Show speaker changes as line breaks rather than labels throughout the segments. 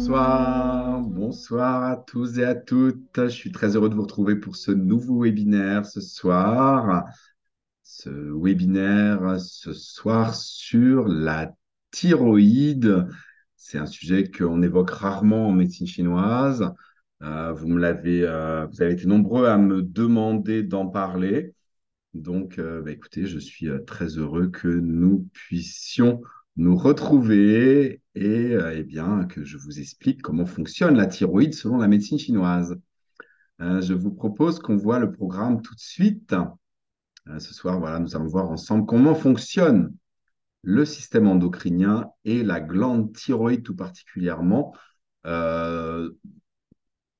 Bonsoir à tous et à toutes. Je suis très heureux de vous retrouver pour ce nouveau webinaire ce soir. Ce webinaire sur la thyroïde. C'est un sujet qu'on évoque rarement en médecine chinoise. Vous avez été nombreux à me demander d'en parler. Donc, écoutez, je suis très heureux que nous puissions nous retrouver et bien, que je vous explique comment fonctionne la thyroïde selon la médecine chinoise. Je vous propose qu'on voit le programme tout de suite. Ce soir, voilà, nous allons voir ensemble comment fonctionne le système endocrinien et la glande thyroïde tout particulièrement. Euh,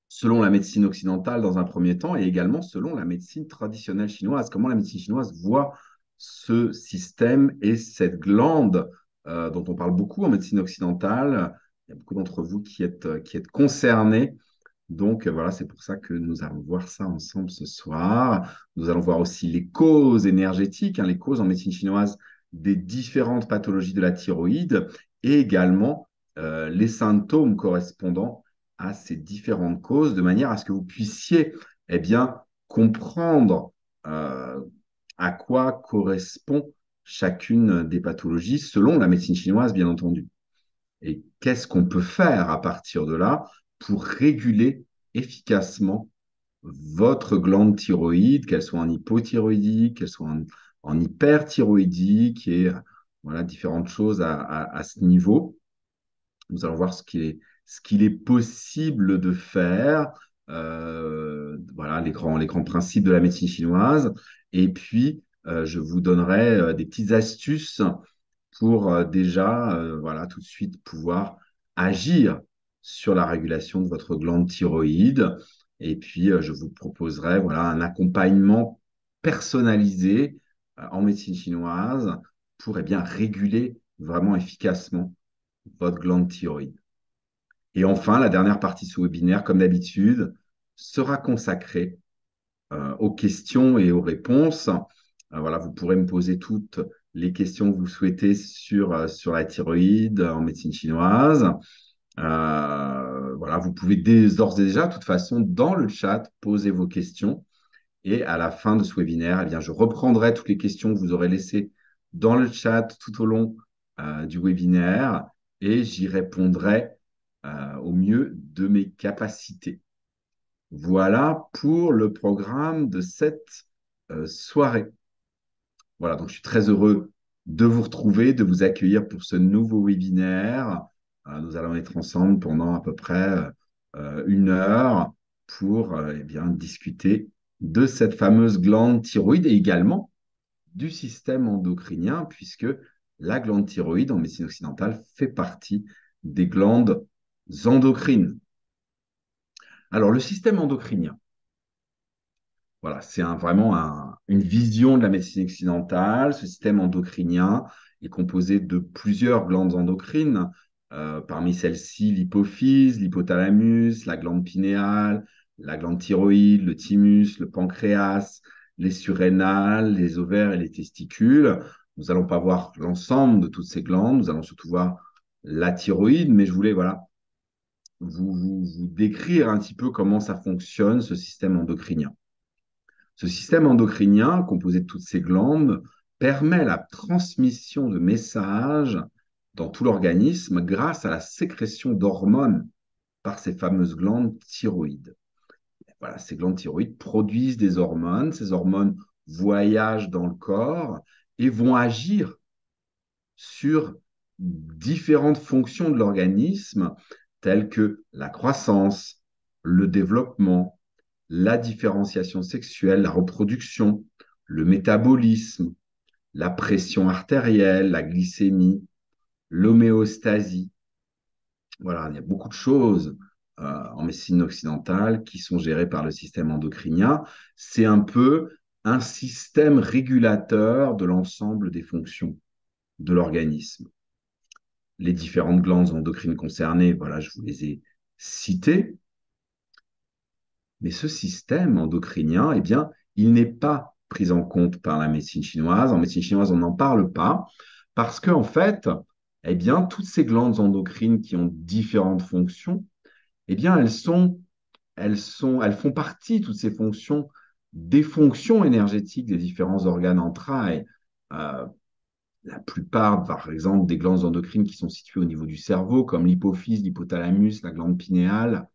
Selon la médecine occidentale dans un premier temps et également selon la médecine traditionnelle chinoise. Comment la médecine chinoise voit ce système et cette glande dont on parle beaucoup en médecine occidentale. Il y a beaucoup d'entre vous qui êtes concernés. Donc voilà, c'est pour ça que nous allons voir ça ensemble ce soir. Nous allons voir aussi les causes énergétiques, les causes en médecine chinoise des différentes pathologies de la thyroïde et également les symptômes correspondant à ces différentes causes, de manière à ce que vous puissiez bien, comprendre euh, à quoi correspond chacune des pathologies selon la médecine chinoise, bien entendu. Et qu'est-ce qu'on peut faire à partir de là pour réguler efficacement votre glande thyroïde, qu'elle soit en hypothyroïdique, qu'elle soit en hyperthyroïdique, et voilà, différentes choses à ce niveau. Nous allons voir ce qu'il est possible de faire, voilà, les grands principes de la médecine chinoise. Et puis, je vous donnerai des petites astuces pour déjà, voilà, tout de suite pouvoir agir sur la régulation de votre glande thyroïde. Et puis, je vous proposerai, voilà, un accompagnement personnalisé en médecine chinoise pour bien, réguler vraiment efficacement votre glande thyroïde. Et enfin, la dernière partie de ce webinaire, comme d'habitude, sera consacrée aux questions et aux réponses. Voilà, vous pourrez me poser toutes les questions que vous souhaitez sur la thyroïde en médecine chinoise. Voilà, vous pouvez d'ores et déjà, de toute façon, dans le chat, poser vos questions. Et à la fin de ce webinaire, eh bien, je reprendrai toutes les questions que vous aurez laissées dans le chat tout au long du webinaire et j'y répondrai au mieux de mes capacités. Voilà pour le programme de cette soirée. Voilà, donc je suis très heureux de vous retrouver, de vous accueillir pour ce nouveau webinaire. Nous allons être ensemble pendant à peu près 1 heure pour bien, discuter de cette fameuse glande thyroïde et également du système endocrinien, puisque la glande thyroïde en médecine occidentale fait partie des glandes endocrines. Alors, le système endocrinien, voilà, c'est vraiment une vision de la médecine occidentale. Ce système endocrinien est composé de plusieurs glandes endocrines. Parmi celles-ci, l'hypophyse, l'hypothalamus, la glande pinéale, la glande thyroïde, le thymus, le pancréas, les surrénales, les ovaires et les testicules. Nous n'allons pas voir l'ensemble de toutes ces glandes. Nous allons surtout voir la thyroïde, mais je voulais voilà, vous décrire un petit peu comment ça fonctionne, ce système endocrinien. Ce système endocrinien, composé de toutes ces glandes, permet la transmission de messages dans tout l'organisme grâce à la sécrétion d'hormones par ces fameuses glandes thyroïdes. Voilà, ces glandes thyroïdes produisent des hormones. Ces hormones voyagent dans le corps et vont agir sur différentes fonctions de l'organisme, telles que la croissance, le développement, la différenciation sexuelle, la reproduction, le métabolisme, la pression artérielle, la glycémie, l'homéostasie. Voilà, il y a beaucoup de choses en médecine occidentale qui sont gérées par le système endocrinien. C'est un peu un système régulateur de l'ensemble des fonctions de l'organisme. Les différentes glandes endocrines concernées, voilà, je vous les ai citées. Mais ce système endocrinien, eh bien, il n'est pas pris en compte par la médecine chinoise. En médecine chinoise, on n'en parle pas parce qu'en fait, eh bien, toutes ces glandes endocrines qui ont différentes fonctions, eh bien, elles font partie, toutes ces fonctions, des fonctions énergétiques des différents organes entrailles. Euh, la plupart, par exemple, des glandes endocrines qui sont situées au niveau du cerveau, comme l'hypophyse, l'hypothalamus, la glande pinéale,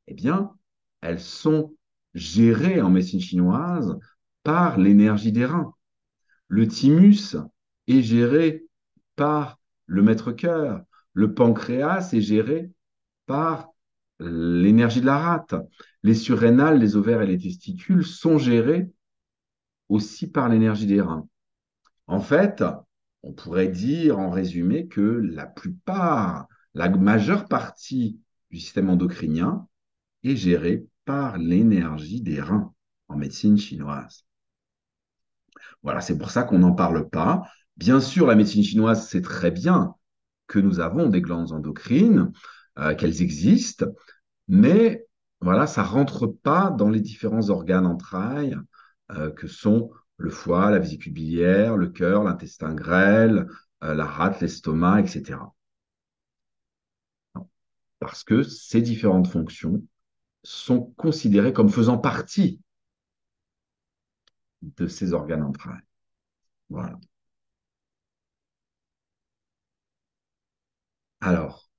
eh bien, elles sont gérées en médecine chinoise par l'énergie des reins. Le thymus est géré par le maître-cœur. Le pancréas est géré par l'énergie de la rate. Les surrénales, les ovaires et les testicules sont gérés aussi par l'énergie des reins. En fait, on pourrait dire en résumé que la plupart, la majeure partie du système endocrinien est gérée par l'énergie des reins en médecine chinoise. Voilà, c'est pour ça qu'on n'en parle pas. Bien sûr, la médecine chinoise sait très bien que nous avons des glandes endocrines, qu'elles existent, mais voilà, ça rentre pas dans les différents organes entrailles que sont le foie, la vésicule biliaire, le cœur, l'intestin grêle, la rate, l'estomac, etc. Non. Parce que ces différentes fonctions sont considérées comme faisant partie de ces organes entrailles. Voilà. Alors,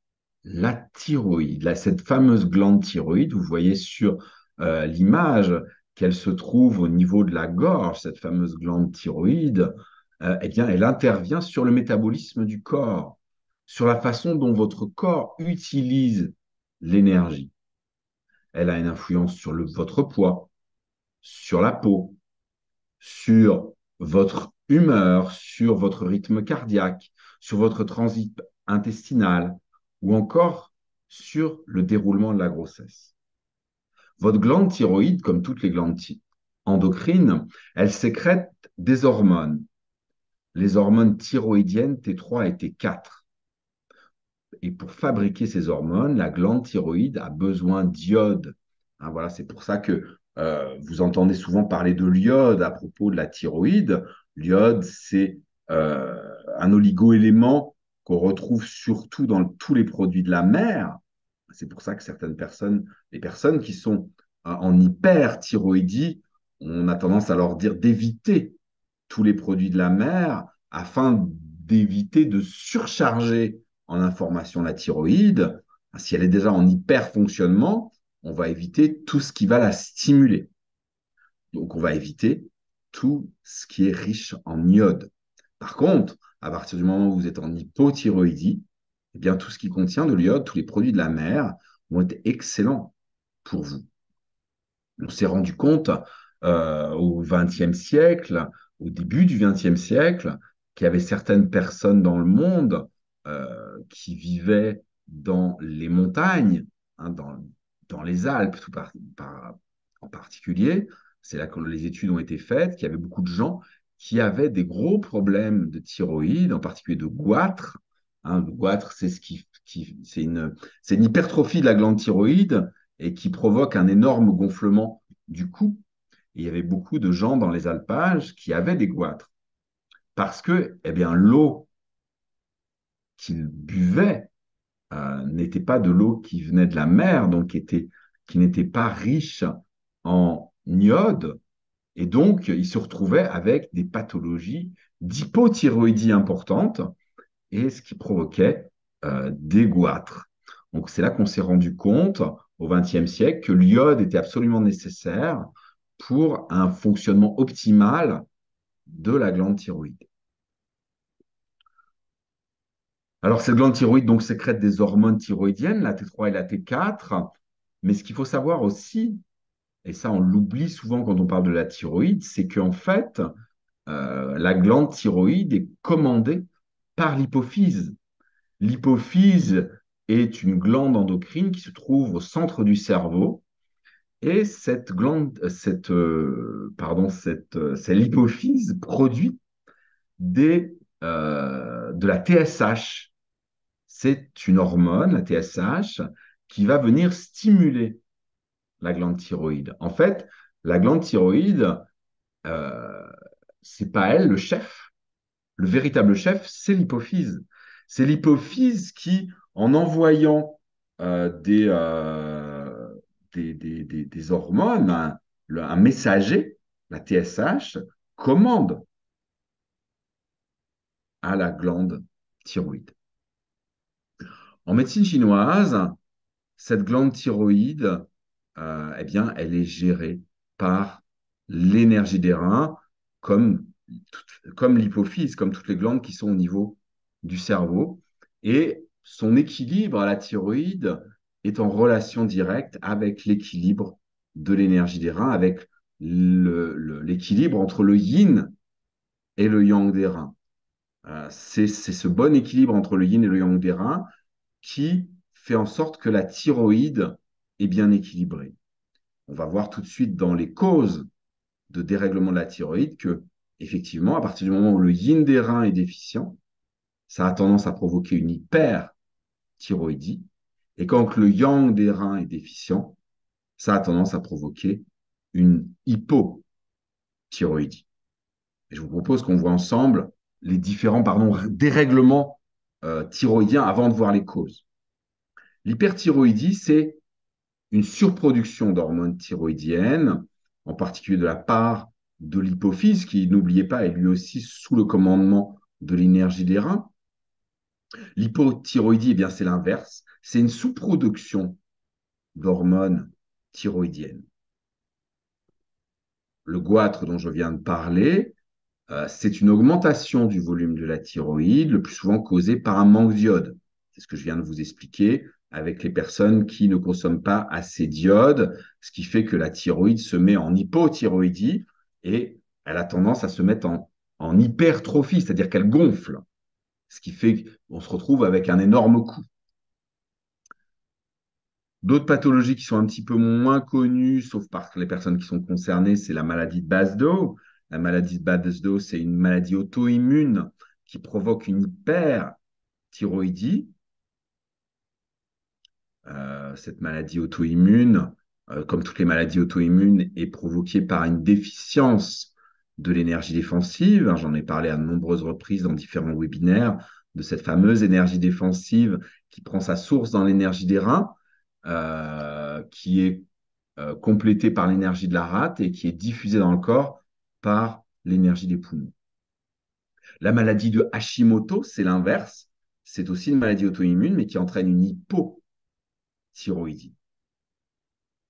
la thyroïde, là, cette fameuse glande thyroïde, vous voyez sur l'image qu'elle se trouve au niveau de la gorge, cette fameuse glande thyroïde, eh bien, elle intervient sur le métabolisme du corps, sur la façon dont votre corps utilise l'énergie. Elle a une influence sur votre poids, sur la peau, sur votre humeur, sur votre rythme cardiaque, sur votre transit intestinal ou encore sur le déroulement de la grossesse. Votre glande thyroïde, comme toutes les glandes endocrines, elle sécrète des hormones, les hormones thyroïdiennes T3 et T4. Et pour fabriquer ces hormones, la glande thyroïde a besoin d'iode. Hein, voilà, c'est pour ça que vous entendez souvent parler de l'iode à propos de la thyroïde. L'iode, c'est un oligoélément qu'on retrouve surtout dans tous les produits de la mer. C'est pour ça que certaines personnes, les personnes qui sont en hyperthyroïdie, on a tendance à leur dire d'éviter tous les produits de la mer afin d'éviter de surcharger en information la thyroïde. Si elle est déjà en hyperfonctionnement, on va éviter tout ce qui va la stimuler. Donc, on va éviter tout ce qui est riche en iode. Par contre, à partir du moment où vous êtes en hypothyroïdie, eh bien, tout ce qui contient de l'iode, tous les produits de la mer vont être excellents pour vous. On s'est rendu compte au XXe siècle, au début du XXe siècle, qu'il y avait certaines personnes dans le monde qui vivaient dans les montagnes, hein, dans les Alpes en particulier. C'est là que les études ont été faites, qu'il y avait beaucoup de gens qui avaient des gros problèmes de thyroïde, en particulier de goitre. Hein, le goitre, c'est une hypertrophie de la glande thyroïde et qui provoque un énorme gonflement du cou. Et il y avait beaucoup de gens dans les alpages qui avaient des goitres parce que eh bien, l'eau qu'ils buvaient n'était pas de l'eau qui venait de la mer, donc qui n'était pas riche en iode. Et donc, ils se retrouvaient avec des pathologies d'hypothyroïdie importantes et ce qui provoquait des goitres. Donc, c'est là qu'on s'est rendu compte au XXe siècle que l'iode était absolument nécessaire pour un fonctionnement optimal de la glande thyroïde. Alors, cette glande thyroïde donc, sécrète des hormones thyroïdiennes, la T3 et la T4, mais ce qu'il faut savoir aussi, et ça on l'oublie souvent quand on parle de la thyroïde, c'est qu'en fait, la glande thyroïde est commandée par l'hypophyse. L'hypophyse est une glande endocrine qui se trouve au centre du cerveau. Et cette glande, c'est l'hypophyse produit de la TSH. C'est une hormone, la TSH, qui va venir stimuler la glande thyroïde. En fait, la glande thyroïde, euh, c'est pas elle le chef. Le véritable chef, c'est l'hypophyse. C'est l'hypophyse qui, en envoyant des hormones, un messager, la TSH, commande à la glande thyroïde. En médecine chinoise, cette glande thyroïde, eh bien, elle est gérée par l'énergie des reins, comme, comme l'hypophyse, comme toutes les glandes qui sont au niveau du cerveau. Et son équilibre à la thyroïde est en relation directe avec l'équilibre de l'énergie des reins, avec l'équilibre entre le yin et le yang des reins. C'est ce bon équilibre entre le yin et le yang des reins qui fait en sorte que la thyroïde est bien équilibrée. On va voir tout de suite dans les causes de dérèglement de la thyroïde que, effectivement, à partir du moment où le yin des reins est déficient, ça a tendance à provoquer une hyperthyroïdie. Et quand le yang des reins est déficient, ça a tendance à provoquer une hypothyroïdie. Et je vous propose qu'on voit ensemble les différents dérèglements thyroïdiens avant de voir les causes. L'hyperthyroïdie, c'est une surproduction d'hormones thyroïdiennes, en particulier de la part de l'hypophyse, qui, n'oubliez pas, est lui aussi sous le commandement de l'énergie des reins. L'hypothyroïdie, eh bien, c'est l'inverse. C'est une sous-production d'hormones thyroïdiennes. Le goitre dont je viens de parler, c'est une augmentation du volume de la thyroïde, le plus souvent causée par un manque d'iode. C'est ce que je viens de vous expliquer avec les personnes qui ne consomment pas assez d'iode, ce qui fait que la thyroïde se met en hypothyroïdie et elle a tendance à se mettre en hypertrophie, c'est-à-dire qu'elle gonfle, ce qui fait qu'on se retrouve avec un énorme coup. D'autres pathologies qui sont un petit peu moins connues, sauf par les personnes qui sont concernées, c'est la maladie de Basedow. La maladie de Basedow, c'est une maladie auto-immune qui provoque une hyperthyroïdie. Cette maladie auto-immune, comme toutes les maladies auto-immunes, est provoquée par une déficience de l'énergie défensive. J'en ai parlé à de nombreuses reprises dans différents webinaires de cette fameuse énergie défensive qui prend sa source dans l'énergie des reins, qui est complétée par l'énergie de la rate et qui est diffusée dans le corps par l'énergie des poumons. La maladie de Hashimoto, c'est l'inverse. C'est aussi une maladie auto-immune, mais qui entraîne une hypothyroïdie.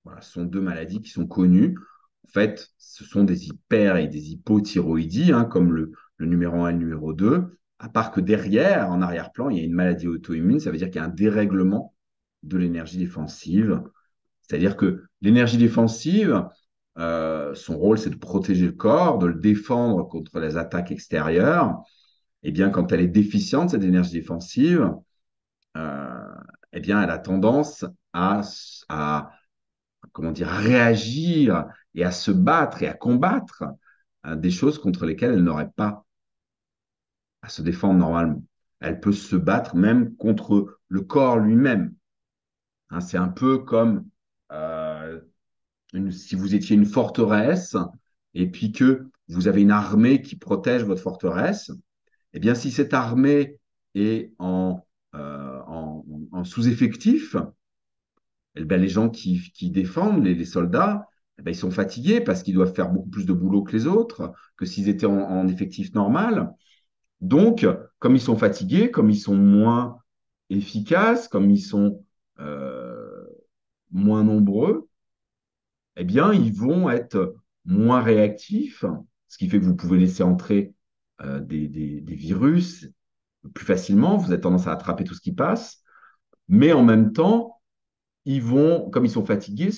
Voilà, ce sont deux maladies qui sont connues. En fait, ce sont des hyper et des hypothyroïdies, hein, comme le numéro 1 et le numéro 2. À part que derrière, en arrière-plan, il y a une maladie auto-immune. Ça veut dire qu'il y a un dérèglement de l'énergie défensive. C'est-à-dire que l'énergie défensive, son rôle, c'est de protéger le corps, de le défendre contre les attaques extérieures. Eh bien, quand elle est déficiente, cette énergie défensive, euh, eh bien, elle a tendance à comment dire, à réagir et à se battre et à combattre des choses contre lesquelles elle n'aurait pas à se défendre normalement. Elle peut se battre même contre le corps lui-même. Hein, c'est un peu comme euh, si vous étiez une forteresse et puis que vous avez une armée qui protège votre forteresse. Eh bien, si cette armée est en sous-effectif, eh ben, les gens qui défendent, les soldats, eh ben, ils sont fatigués parce qu'ils doivent faire beaucoup plus de boulot que les autres, que s'ils étaient en effectif normal. Donc, comme ils sont fatigués, comme ils sont moins efficaces, comme ils sont euh, moins nombreux, eh bien, ils vont être moins réactifs, ce qui fait que vous pouvez laisser entrer des virus plus facilement, vous avez tendance à attraper tout ce qui passe, mais en même temps, ils vont, comme ils sont fatigués,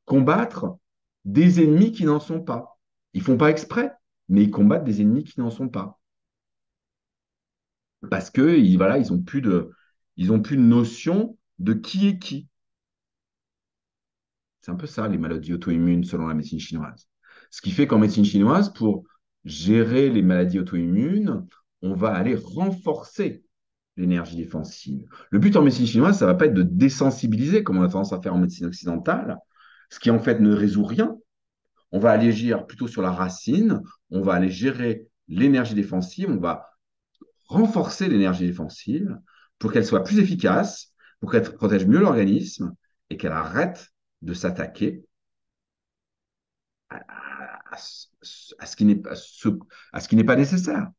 combattre des ennemis qui n'en sont pas. Ils font pas exprès, mais ils combattent des ennemis qui n'en sont pas. Parce que voilà, ils ont plus de notion de qui est qui. C'est un peu ça, les maladies auto-immunes selon la médecine chinoise. Ce qui fait qu'en médecine chinoise, pour gérer les maladies auto-immunes, on va aller renforcer l'énergie défensive. Le but en médecine chinoise, ça ne va pas être de désensibiliser, comme on a tendance à faire en médecine occidentale, ce qui en fait ne résout rien. On va aller agir plutôt sur la racine, on va aller gérer l'énergie défensive, on va renforcer l'énergie défensive pour qu'elle soit plus efficace, pour qu'elle protège mieux l'organisme et qu'elle arrête de s'attaquer à ce qui n'est pas nécessaire.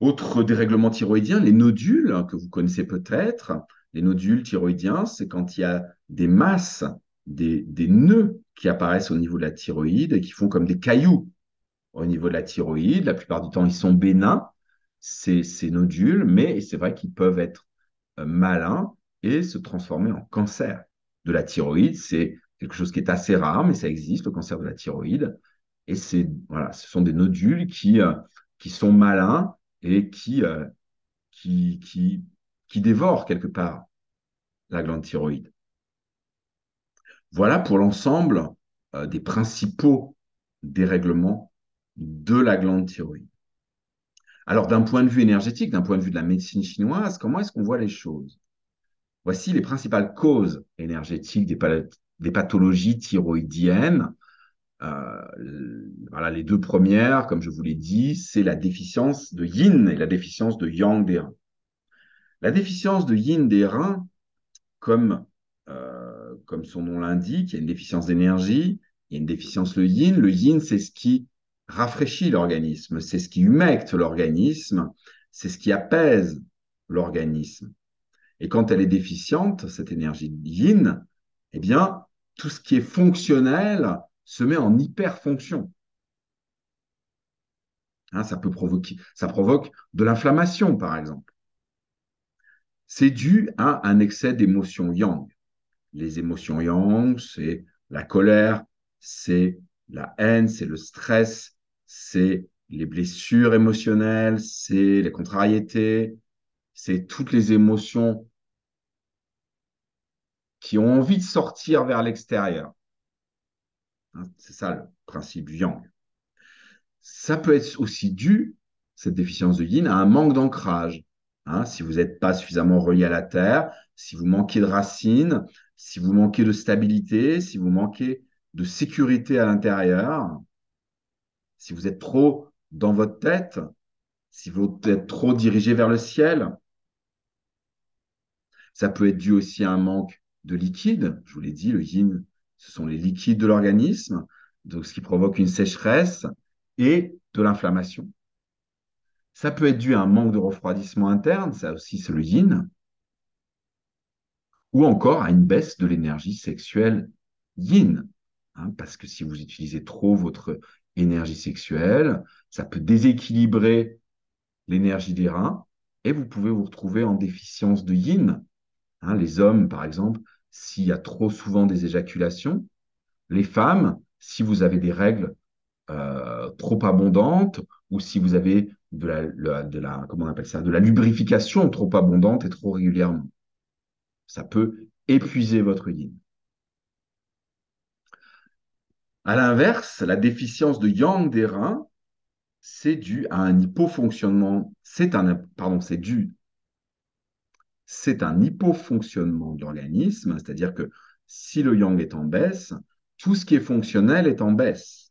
Autre dérèglement thyroïdien, les nodules, que vous connaissez peut-être. Les nodules thyroïdiens, c'est quand il y a des masses, des nœuds qui apparaissent au niveau de la thyroïde et qui font comme des cailloux au niveau de la thyroïde. La plupart du temps, ils sont bénins, ces nodules, mais c'est vrai qu'ils peuvent être malins et se transformer en cancer de la thyroïde. C'est quelque chose qui est assez rare, mais ça existe, le cancer de la thyroïde. Et voilà, ce sont des nodules qui sont malins et qui, qui, qui dévorent quelque part la glande thyroïde. Voilà pour l'ensemble des principaux dérèglements de la glande thyroïde. Alors, d'un point de vue énergétique, d'un point de vue de la médecine chinoise, comment est-ce qu'on voit les choses? Voici les principales causes énergétiques des pathologies thyroïdiennes. Voilà, les deux premières, comme je vous l'ai dit, c'est la déficience de yin et la déficience de yang des reins. La déficience de yin des reins, comme son nom l'indique, il y a une déficience d'énergie, il y a une déficience de yin. Le yin, c'est ce qui rafraîchit l'organisme, c'est ce qui humecte l'organisme, c'est ce qui apaise l'organisme. Et quand elle est déficiente, cette énergie yin, eh bien, tout ce qui est fonctionnel se met en hyperfonction. Hein, ça provoque de l'inflammation, par exemple. C'est dû à un excès d'émotions yang. Les émotions yang, c'est la colère, c'est la haine, c'est le stress, c'est les blessures émotionnelles, c'est les contrariétés, c'est toutes les émotions qui ont envie de sortir vers l'extérieur. Hein, c'est ça le principe du yang. Ça peut être aussi dû, cette déficience de yin, à un manque d'ancrage. Hein, si vous n'êtes pas suffisamment relié à la terre, si vous manquez de racines, si vous manquez de stabilité, si vous manquez de sécurité à l'intérieur, si vous êtes trop dans votre tête, si vous êtes trop dirigé vers le ciel, ça peut être dû aussi à un manque de liquide. Je vous l'ai dit, le yin, ce sont les liquides de l'organisme, donc ce qui provoque une sécheresse et de l'inflammation. Ça peut être dû à un manque de refroidissement interne, ça aussi c'est le yin, ou encore à une baisse de l'énergie sexuelle yin. Hein, parce que si vous utilisez trop votre énergie sexuelle, ça peut déséquilibrer l'énergie des reins et vous pouvez vous retrouver en déficience de yin. Hein, les hommes, par exemple, s'il y a trop souvent des éjaculations, les femmes, si vous avez des règles trop abondante ou si vous avez comment on appelle ça, de la lubrification trop abondante et trop régulièrement. Ça peut épuiser votre yin. À l'inverse, la déficience de yang des reins, c'est dû à un hypofonctionnement, c'est un hypofonctionnement de l'organisme, c'est-à-dire que si le yang est en baisse, tout ce qui est fonctionnel est en baisse.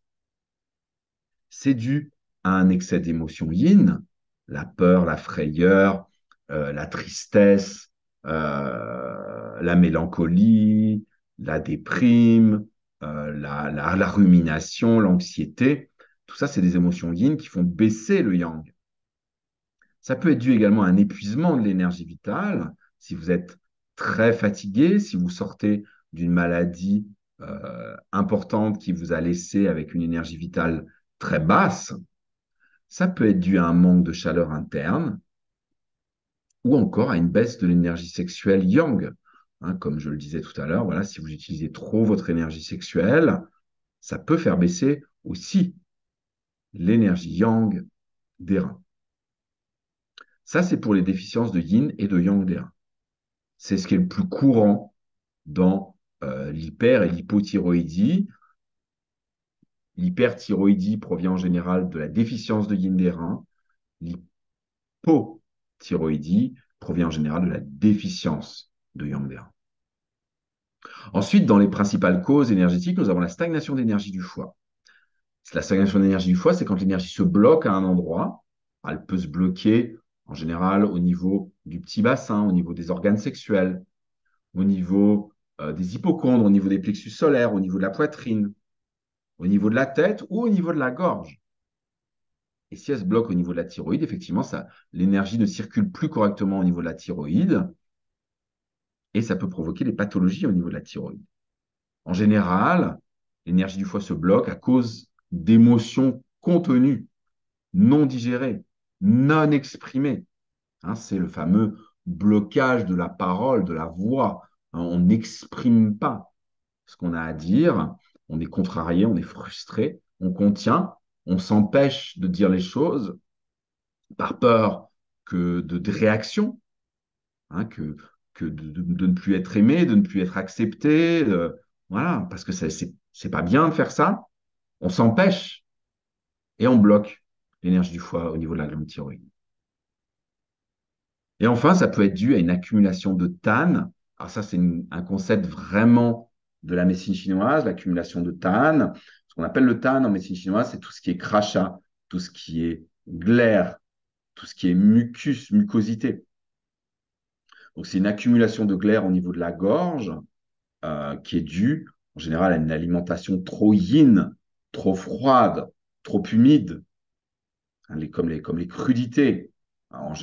C'est dû à un excès d'émotions yin, la peur, la frayeur, la tristesse, la mélancolie, la déprime, la rumination, l'anxiété. Tout ça, c'est des émotions yin qui font baisser le yang. Ça peut être dû également à un épuisement de l'énergie vitale. Si vous êtes très fatigué, si vous sortez d'une maladie importante qui vous a laissé avec une énergie vitale très basse, ça peut être dû à un manque de chaleur interne ou encore à une baisse de l'énergie sexuelle yang. Hein, comme je le disais tout à l'heure, voilà, si vous utilisez trop votre énergie sexuelle, ça peut faire baisser aussi l'énergie yang des reins. Ça, c'est pour les déficiences de yin et de yang des reins. C'est ce qui est le plus courant dans l'hyper et l'hypothyroïdie. L'hyperthyroïdie provient en général de la déficience de yin des reins. L'hypothyroïdie provient en général de la déficience de yang des reins. Ensuite, dans les principales causes énergétiques, nous avons la stagnation d'énergie du foie. C'est la stagnation d'énergie du foie, c'est quand l'énergie se bloque à un endroit. Elle peut se bloquer en général au niveau du petit bassin, au niveau des organes sexuels, au niveau des hypochondres, au niveau des plexus solaires, au niveau de la poitrine, au niveau de la tête ou au niveau de la gorge. Et si elle se bloque au niveau de la thyroïde, effectivement, l'énergie ne circule plus correctement au niveau de la thyroïde et ça peut provoquer des pathologies au niveau de la thyroïde. En général, l'énergie du foie se bloque à cause d'émotions contenues, non digérées, non exprimées. Hein, c'est le fameux blocage de la parole, de la voix. Hein, on n'exprime pas ce qu'on a à dire, on est contrarié, on est frustré, on contient, on s'empêche de dire les choses par peur de réaction, hein, que de ne plus être aimé, de ne plus être accepté. Voilà, parce que c'est pas bien de faire ça. On s'empêche et on bloque l'énergie du foie au niveau de la glande thyroïde. Et enfin, ça peut être dû à une accumulation de than. Alors ça, c'est un concept vraiment de la médecine chinoise, l'accumulation de than. Ce qu'on appelle le than en médecine chinoise, c'est tout ce qui est crachat, tout ce qui est glaire, tout ce qui est mucus, mucosité. Donc, c'est une accumulation de glaire au niveau de la gorge qui est due en général à une alimentation trop yin, trop froide, trop humide, hein, comme les crudités. Alors,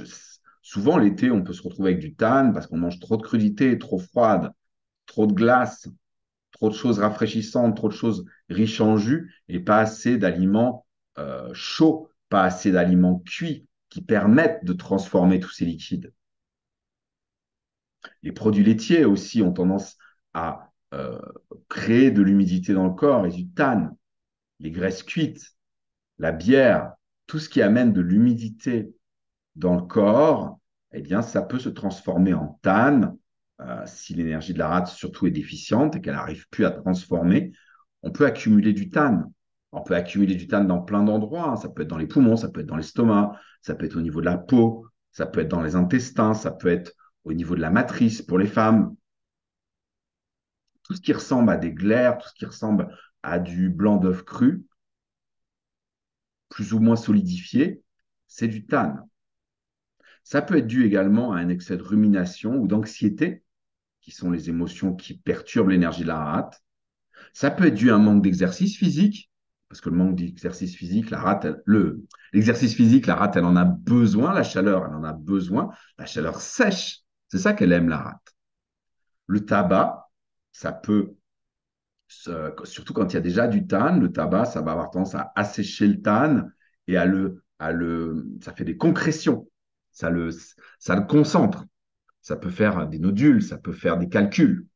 souvent, l'été, on peut se retrouver avec du than parce qu'on mange trop de crudités, trop froide, trop de glace, trop de choses rafraîchissantes, trop de choses riches en jus et pas assez d'aliments chauds, pas assez d'aliments cuits qui permettent de transformer tous ces liquides. Les produits laitiers aussi ont tendance à créer de l'humidité dans le corps et du than. Les graisses cuites, la bière, tout ce qui amène de l'humidité dans le corps, eh bien, ça peut se transformer en than. Si l'énergie de la rate surtout est déficiente et qu'elle n'arrive plus à transformer, on peut accumuler du than. On peut accumuler du than dans plein d'endroits. Hein. Ça peut être dans les poumons, ça peut être dans l'estomac, ça peut être au niveau de la peau, ça peut être dans les intestins, ça peut être au niveau de la matrice pour les femmes. Tout ce qui ressemble à des glaires, tout ce qui ressemble à du blanc d'œuf cru, plus ou moins solidifié, c'est du than. Ça peut être dû également à un excès de rumination ou d'anxiété, qui sont les émotions qui perturbent l'énergie de la rate. Ça peut être dû à un manque d'exercice physique, parce que le manque d'exercice physique, l'exercice physique, la rate, elle en a besoin, la chaleur, elle en a besoin, la chaleur sèche, c'est ça qu'elle aime, la rate. Le tabac, ça peut, surtout quand il y a déjà du than, le tabac, ça va avoir tendance à assécher le than et ça fait des concrétions, ça le, ça le concentre. Ça peut faire des nodules, ça peut faire des calculs.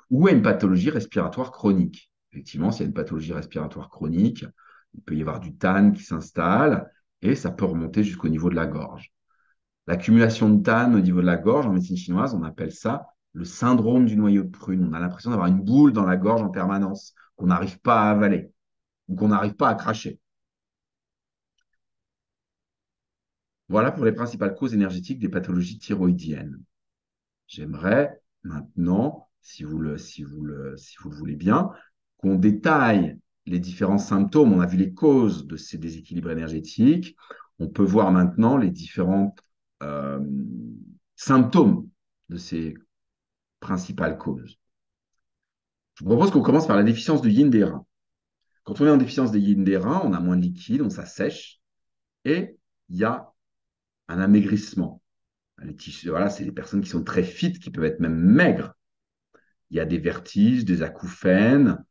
Ou à une pathologie respiratoire chronique. Effectivement, s'il y a une pathologie respiratoire chronique, il peut y avoir du than qui s'installe et ça peut remonter jusqu'au niveau de la gorge. L'accumulation de than au niveau de la gorge, en médecine chinoise, on appelle ça le syndrome du noyau de prune. On a l'impression d'avoir une boule dans la gorge en permanence, qu'on n'arrive pas à avaler ou qu'on n'arrive pas à cracher. Voilà pour les principales causes énergétiques des pathologies thyroïdiennes. J'aimerais maintenant, si vous le voulez bien, qu'on détaille les différents symptômes. On a vu les causes de ces déséquilibres énergétiques. On peut voir maintenant les différents euh, symptômes de ces principales causes. Je vous propose qu'on commence par la déficience du yin des reins. Quand on est en déficience des yin des reins, on a moins de liquide, on s'assèche et il y a un amaigrissement. Voilà, c'est les personnes qui sont très fit, qui peuvent être même maigres. Il y a des vertiges, des acouphènes,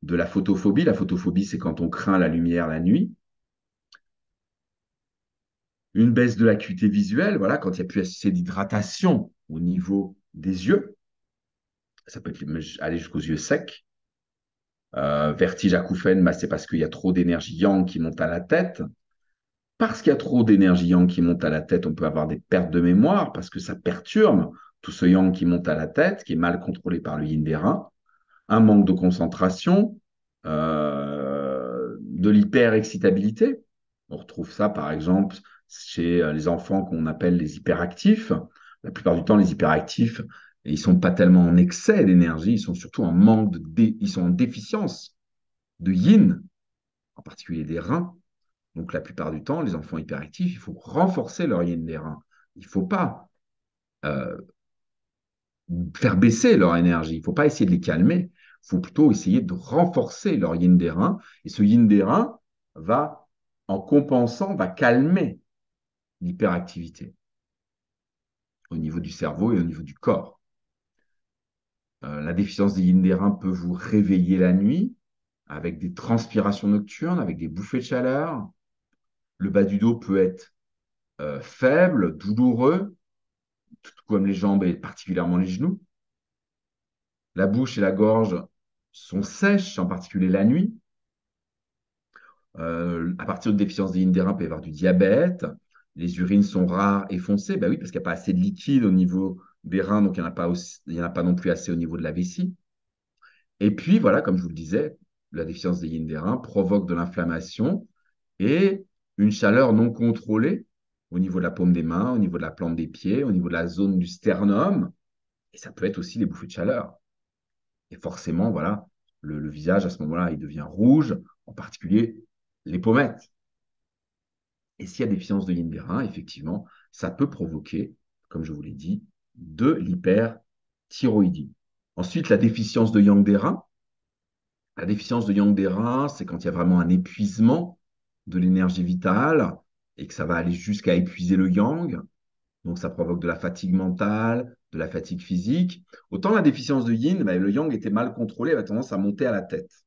de la photophobie. La photophobie, c'est quand on craint la lumière la nuit. Une baisse de l'acuité visuelle, voilà, quand il n'y a plus assez d'hydratation au niveau des yeux. Ça peut aller jusqu'aux yeux secs. Vertige, acouphène, bah, c'est parce qu'il y a trop d'énergie yang qui monte à la tête. Parce qu'il y a trop d'énergie yang qui monte à la tête, on peut avoir des pertes de mémoire parce que ça perturbe tout ce yang qui monte à la tête, qui est mal contrôlé par le yin des reins. Un manque de concentration, de l'hyperexcitabilité. On retrouve ça, par exemple, chez les enfants qu'on appelle les hyperactifs. La plupart du temps, les hyperactifs, ils ne sont pas tellement en excès d'énergie, ils sont surtout en ils sont en déficience de yin. en particulier des reins. Donc, la plupart du temps, les enfants hyperactifs, il faut renforcer leur yin des reins. Il ne faut pas euh, faire baisser leur énergie. Il ne faut pas essayer de les calmer. Il faut plutôt essayer de renforcer leur yin des reins. Et ce yin des reins va, en compensant, va calmer l'hyperactivité au niveau du cerveau et au niveau du corps. La déficience des yin des reins peut vous réveiller la nuit avec des transpirations nocturnes, avec des bouffées de chaleur. Le bas du dos peut être faible, douloureux, tout comme les jambes et particulièrement les genoux. La bouche et la gorge sont sèches, en particulier la nuit. À partir de déficience des yin des reins, il peut y avoir du diabète. Les urines sont rares et foncées. Ben oui, parce qu'il n'y a pas assez de liquide au niveau des reins, donc il n'y en a pas il y en a pas non plus assez au niveau de la vessie. Et puis, voilà, comme je vous le disais, la déficience des yin des reins provoque de l'inflammation et une chaleur non contrôlée au niveau de la paume des mains, au niveau de la plante des pieds, au niveau de la zone du sternum. Et ça peut être aussi les bouffées de chaleur. Et forcément, voilà, le visage, à ce moment-là, il devient rouge, en particulier les pommettes. Et s'il y a déficience de yin des reins, effectivement, ça peut provoquer, comme je vous l'ai dit, de l'hyperthyroïdie. Ensuite, la déficience de yang des reins. La déficience de yang des reins, c'est quand il y a vraiment un épuisement de l'énergie vitale et que ça va aller jusqu'à épuiser le yang. Donc, ça provoque de la fatigue mentale, de la fatigue physique. Autant la déficience de yin, ben, le yang était mal contrôlé, il a tendance à monter à la tête.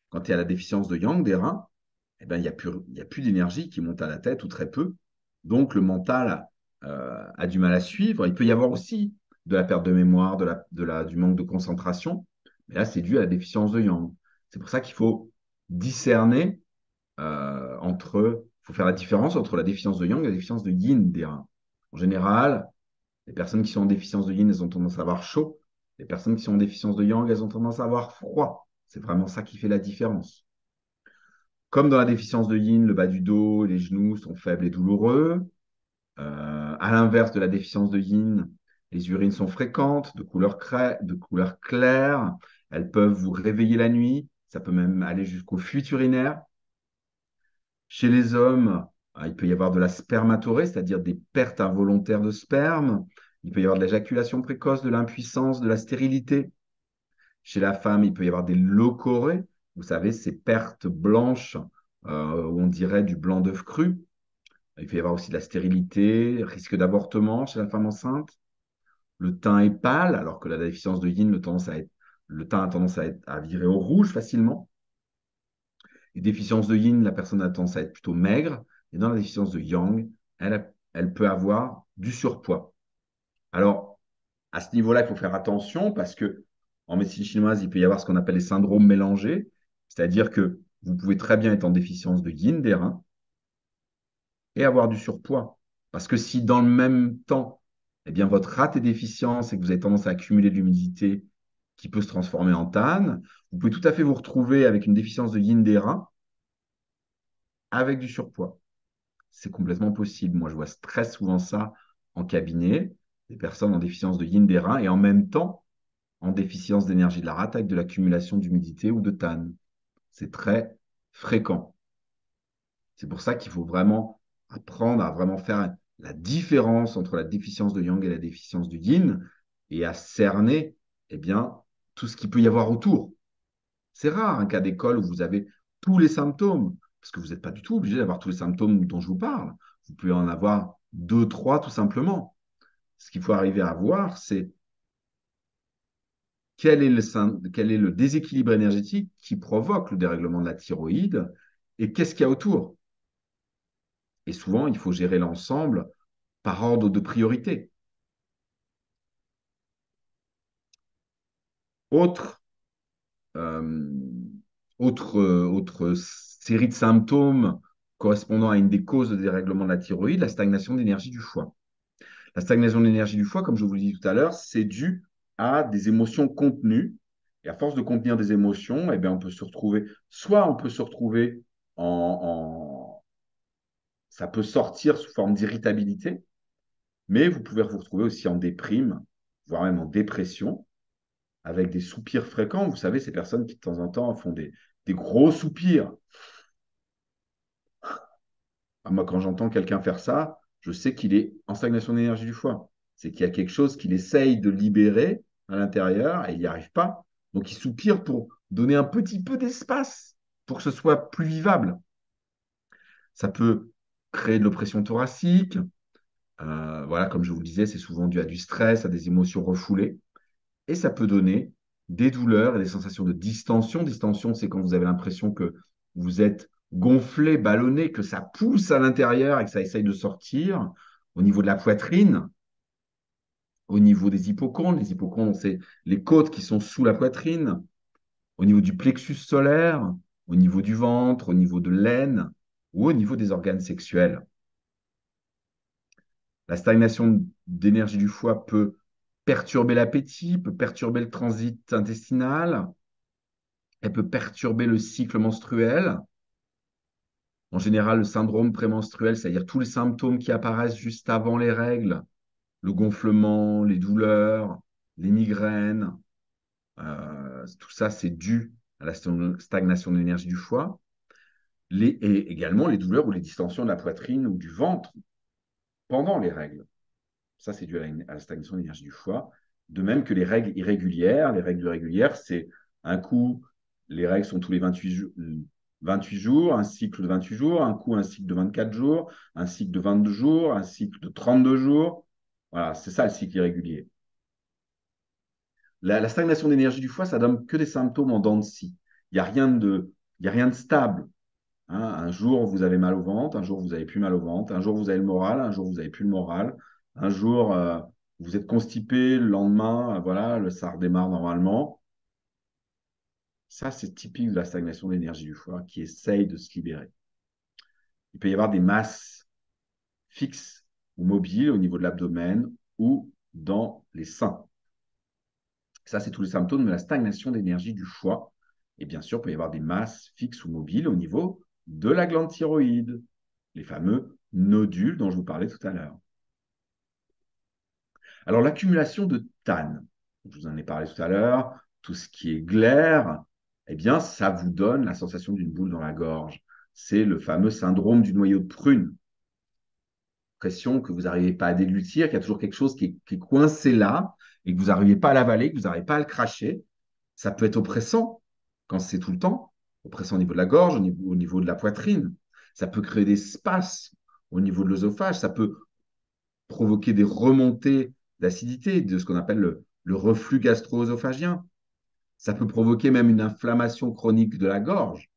Quand il y a la déficience de yang des reins, eh ben, il y a plus d'énergie qui monte à la tête ou très peu. Donc, le mental a du mal à suivre. Il peut y avoir aussi de la perte de mémoire, du manque de concentration. Mais là, c'est dû à la déficience de yang. C'est pour ça qu'il faut discerner il faut faire la différence entre la déficience de yang et la déficience de yin des reins. En général, les personnes qui sont en déficience de yin, elles ont tendance à avoir chaud. Les personnes qui sont en déficience de yang, elles ont tendance à avoir froid. C'est vraiment ça qui fait la différence. Comme dans la déficience de yin, le bas du dos, les genoux sont faibles et douloureux. À l'inverse de la déficience de yin, les urines sont fréquentes, de couleur claire. Elles peuvent vous réveiller la nuit. Ça peut même aller jusqu'aux fuites urinaires. Chez les hommes, il peut y avoir de la spermatorrhée, c'est-à-dire des pertes involontaires de sperme. Il peut y avoir de l'éjaculation précoce, de l'impuissance, de la stérilité. Chez la femme, il peut y avoir des leucorrhées. Vous savez, ces pertes blanches où on dirait du blanc d'œuf cru. Il peut y avoir aussi de la stérilité, risque d'avortement chez la femme enceinte. Le teint est pâle, alors que la déficience de yin, le teint a tendance à virer au rouge facilement. Les déficiences de yin, la personne a tendance à être plutôt maigre. Et dans la déficience de yang, elle peut avoir du surpoids. Alors, à ce niveau-là, il faut faire attention parce que en médecine chinoise, il peut y avoir ce qu'on appelle les syndromes mélangés. C'est-à-dire que vous pouvez très bien être en déficience de yin des reins et avoir du surpoids. Parce que si dans le même temps, eh bien, votre rate est déficiente et que vous avez tendance à accumuler de l'humidité qui peut se transformer en tane, vous pouvez tout à fait vous retrouver avec une déficience de yin des reins avec du surpoids. C'est complètement possible. Moi, je vois très souvent ça en cabinet, des personnes en déficience de yin des reins et en même temps en déficience d'énergie de la rate avec de l'accumulation d'humidité ou de tane. C'est très fréquent. C'est pour ça qu'il faut vraiment apprendre à vraiment faire la différence entre la déficience de yang et la déficience du yin et à cerner eh bien, tout ce qu'il peut y avoir autour. C'est rare un cas d'école où vous avez tous les symptômes, parce que vous n'êtes pas du tout obligé d'avoir tous les symptômes dont je vous parle. Vous pouvez en avoir deux, trois tout simplement. Ce qu'il faut arriver à voir, c'est quel est le déséquilibre énergétique qui provoque le dérèglement de la thyroïde et qu'est-ce qu'il y a autour. Et souvent, il faut gérer l'ensemble par ordre de priorité. Autre, euh, autre série de symptômes correspondant à une des causes de dérèglement de la thyroïde, la stagnation d'énergie du foie. La stagnation d'énergie du foie, comme je vous l'ai dit tout à l'heure, c'est dû à des émotions contenues. Et à force de contenir des émotions, eh bien, on peut se retrouver ça peut sortir sous forme d'irritabilité, mais vous pouvez vous retrouver aussi en déprime, voire même en dépression, avec des soupirs fréquents. Vous savez, ces personnes qui de temps en temps font des gros soupirs Moi, quand j'entends quelqu'un faire ça, je sais qu'il est en stagnation d'énergie du foie. C'est qu'il y a quelque chose qu'il essaye de libérer à l'intérieur et il n'y arrive pas. Donc, il soupire pour donner un petit peu d'espace pour que ce soit plus vivable. Ça peut créer de l'oppression thoracique. Voilà, comme je vous le disais, c'est souvent dû à du stress, à des émotions refoulées. Et ça peut donner des douleurs et des sensations de distension. Distension, c'est quand vous avez l'impression que vous êtes gonflé, ballonné, que ça pousse à l'intérieur et que ça essaye de sortir au niveau de la poitrine, au niveau des hypochondres. Les hypochondres, c'est les côtes qui sont sous la poitrine, au niveau du plexus solaire, au niveau du ventre, au niveau de l'aine ou au niveau des organes sexuels. La stagnation d'énergie du foie peut perturber l'appétit, peut perturber le transit intestinal, elle peut perturber le cycle menstruel. En général, le syndrome prémenstruel, c'est-à-dire tous les symptômes qui apparaissent juste avant les règles, le gonflement, les douleurs, les migraines, tout ça, c'est dû à la stagnation de l'énergie du foie. Et également les douleurs ou les distensions de la poitrine ou du ventre pendant les règles. Ça, c'est dû à la stagnation de l'énergie du foie. De même que les règles irrégulières. Les règles irrégulières, c'est un coup, les règles sont tous les 28 jours, un cycle de 28 jours, un coup, un cycle de 24 jours, un cycle de 22 jours, un cycle de 32 jours. Voilà, c'est ça le cycle irrégulier. La stagnation d'énergie du foie, ça donne que des symptômes en dents de scie. Il n'y a il y a rien de stable. Hein. Un jour, vous avez mal au ventre, un jour, vous avez plus mal au ventre, un jour, vous avez le moral, un jour, vous avez plus le moral, un jour, vous êtes constipé, le lendemain, voilà, ça redémarre normalement. Ça, c'est typique de la stagnation d'énergie du foie qui essaye de se libérer. Il peut y avoir des masses fixes ou mobiles au niveau de l'abdomen ou dans les seins. Ça, c'est tous les symptômes de la stagnation d'énergie du foie. Et bien sûr, il peut y avoir des masses fixes ou mobiles au niveau de la glande thyroïde, les fameux nodules dont je vous parlais tout à l'heure. Alors, l'accumulation de TAN, je vous en ai parlé tout à l'heure, tout ce qui est glaire, eh bien, ça vous donne la sensation d'une boule dans la gorge. C'est le fameux syndrome du noyau de prune. Pression que vous n'arrivez pas à déglutir, qu'il y a toujours quelque chose qui est coincé là et que vous n'arrivez pas à l'avaler, que vous n'arrivez pas à le cracher. Ça peut être oppressant quand c'est tout le temps, oppressant au niveau de la gorge, au niveau de la poitrine. Ça peut créer des spasmes au niveau de l'œsophage. Ça peut provoquer des remontées d'acidité, de ce qu'on appelle le reflux gastro-œsophagien. Ça peut provoquer même une inflammation chronique de la gorge.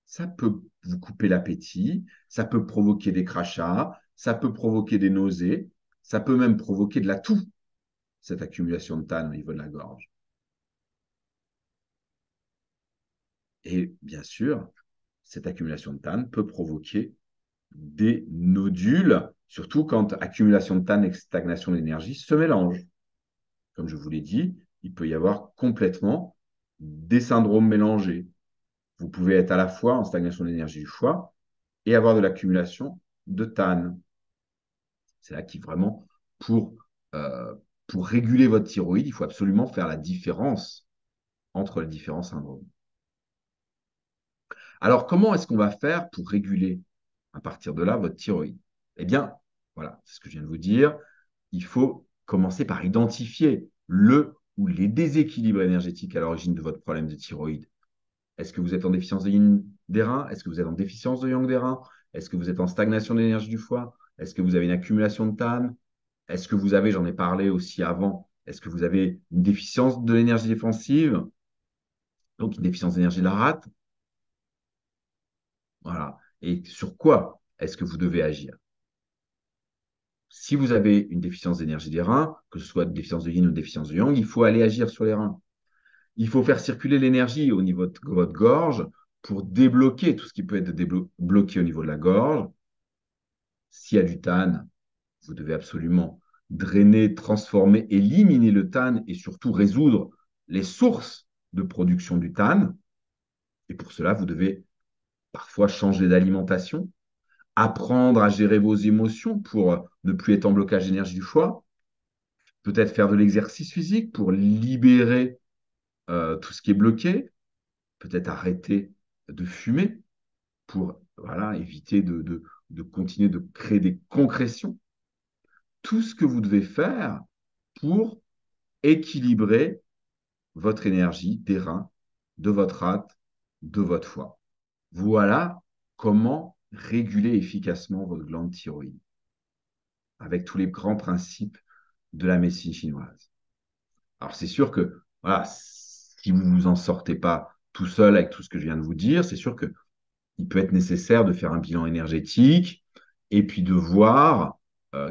Ça peut vous couper l'appétit, ça peut provoquer des crachats, ça peut provoquer des nausées, ça peut même provoquer de la toux, cette accumulation de TAN au niveau de la gorge. Et bien sûr, cette accumulation de TAN peut provoquer des nodules, surtout quand accumulation de TAN et stagnation d'énergie se mélangent. Comme je vous l'ai dit, il peut y avoir complètement des syndromes mélangés. Vous pouvez être à la fois en stagnation d'énergie du foie et avoir de l'accumulation de TAN. C'est là qui vraiment, pour, euh, pour réguler votre thyroïde, il faut absolument faire la différence entre les différents syndromes. Alors, comment est-ce qu'on va faire pour réguler à partir de là votre thyroïde? Eh bien, voilà, c'est ce que je viens de vous dire. Il faut commencer par identifier le ou les déséquilibres énergétiques à l'origine de votre problème de thyroïde. Est-ce que vous êtes en déficience de yin des reins? Est-ce que vous êtes en déficience de yang des reins? Est-ce que vous êtes en stagnation d'énergie du foie? Est-ce que vous avez une accumulation de TAN? Est-ce que vous avez, j'en ai parlé aussi avant, est-ce que vous avez une déficience de l'énergie défensive? Donc une déficience d'énergie de la rate? Voilà. Et sur quoi est-ce que vous devez agir? Si vous avez une déficience d'énergie des reins, que ce soit une déficience de yin ou une déficience de yang, il faut aller agir sur les reins. Il faut faire circuler l'énergie au niveau de votre gorge pour débloquer tout ce qui peut être bloqué au niveau de la gorge. S'il y a du TAN, vous devez absolument drainer, transformer, éliminer le TAN et surtout résoudre les sources de production du TAN. Et pour cela, vous devez parfois changer d'alimentation, apprendre à gérer vos émotions pour ne plus être en blocage d'énergie du foie, peut-être faire de l'exercice physique pour libérer tout ce qui est bloqué, peut-être arrêter de fumer pour voilà, éviter de continuer de créer des concrétions, tout ce que vous devez faire pour équilibrer votre énergie des reins, de votre rate, de votre foie. Voilà comment réguler efficacement votre glande thyroïde avec tous les grands principes de la médecine chinoise. Alors, c'est sûr que voilà, si vous ne vous en sortez pas tout seul avec tout ce que je viens de vous dire, c'est sûr qu'il peut être nécessaire de faire un bilan énergétique et puis de voir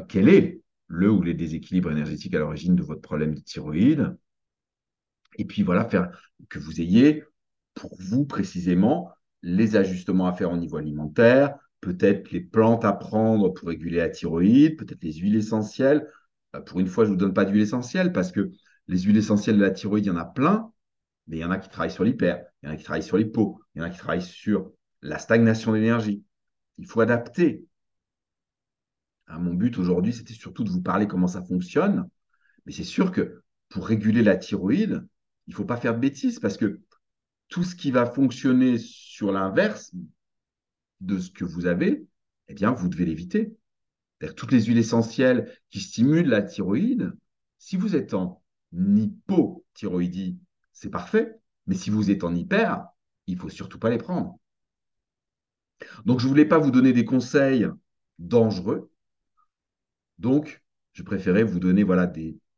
quel est le ou les déséquilibres énergétiques à l'origine de votre problème de thyroïde. Et puis voilà, faire que vous ayez pour vous précisément les ajustements à faire au niveau alimentaire, peut-être les plantes à prendre pour réguler la thyroïde, peut-être les huiles essentielles. Pour une fois, je ne vous donne pas d'huile essentielle parce que les huiles essentielles de la thyroïde, il y en a plein, mais il y en a qui travaillent sur l'hyper, il y en a qui travaillent sur l'hypo, il y en a qui travaillent sur la stagnation d'énergie. Il faut adapter. Mon but aujourd'hui, c'était surtout de vous parler comment ça fonctionne, mais c'est sûr que pour réguler la thyroïde, il ne faut pas faire de bêtises parce que tout ce qui va fonctionner sur l'inverse de ce que vous avez, eh bien, vous devez l'éviter. C'est-à-dire toutes les huiles essentielles qui stimulent la thyroïde, si vous êtes en hypothyroïdie, c'est parfait. Mais si vous êtes en hyper, il ne faut surtout pas les prendre. Donc, je ne voulais pas vous donner des conseils dangereux. Donc, je préférais vous donner voilà,